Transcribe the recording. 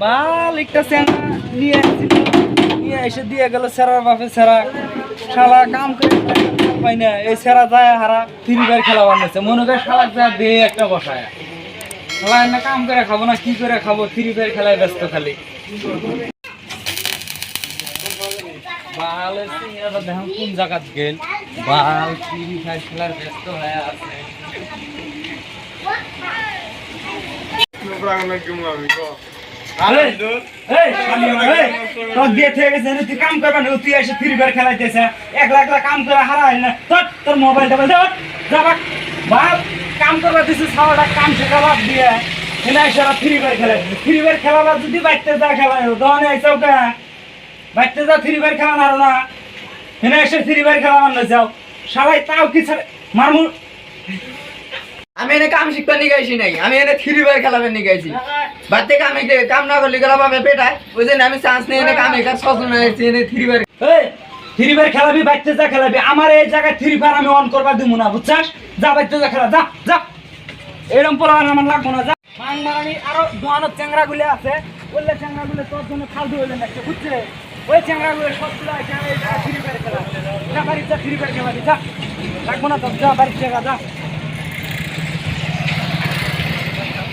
মালিকটা সেনা নিয়ে আসছিল, নিয়ে এসে দিয়ে গেল সেরার বাপে সেরা শালা কাম করে পাই না। এই সেরা যায় হারা ফ্রি ফায়ার খেলা বানাচ্ছে, মনে করে শালা যা দিয়ে একটা বসায় শালা না কাম করে খাবো না কি করে খাবো, ফ্রি ফায়ার খেলায় ব্যস্ত খালি। বাল দেখুন কোন জায়গাত গেল, বাল ফ্রি ফায়ার খেলার ব্যস্ত হয়ে আছে। কাম করবা না তুই এসে ফ্রি ফায়ার খেলাইতেছে, একলা একলা কাম করে হারাই না তোর মোবাইলটা যাবা বাপ কাম করবা দিছিস সারাটা কাম শেখাবা দিয়ে এনে এসে ফ্রি ফায়ার খেলাইছিস। ফ্রি ফায়ার খেলাবা যদি বাইতে যা খেলাই দোকানে এসেও কে বাইতে যা ফ্রি ফায়ার খেলা নারো না, এনে এসে ফ্রি ফায়ার খেলা মারলে যাও সবাই তাও কি মারমু। আমি এনে কাম শিখতে নিয়ে গেছি নাই, আমি এনে ফ্রি ফায়ার খেলাবে নিয়ে গেছি। বাদ থেকে আমি কাম না করলে গেলাম আমি পেটায় ওই জন্য আমি চান্স নিয়ে এনে কাম এখানে সচল হয়েছি এনে ফ্রি ফায়ার। ফ্রি ফায়ার খেলাবি বাইতে যা খেলাবি, আমার এই জায়গায় ফ্রি ফায়ার আমি অন করবার দিব না বুঝছাস। যা বাইতে যা খেলা যা যা, এরকম পোলা আমার লাগবো না যা। মাং মারানি আরো দোয়ানোর চ্যাংরা গুলো আছে, ওইলে চ্যাংরা গুলো তোর জন্য ফালতু হইলেন একটা বুঝছে। ওই চ্যাংরা গুলো সবগুলো ফ্রি ফায়ার খেলা, যা বাড়িতে যা ফ্রি ফায়ার খেলাবি যা, লাগবো না তোর যা বাড়িতে যা।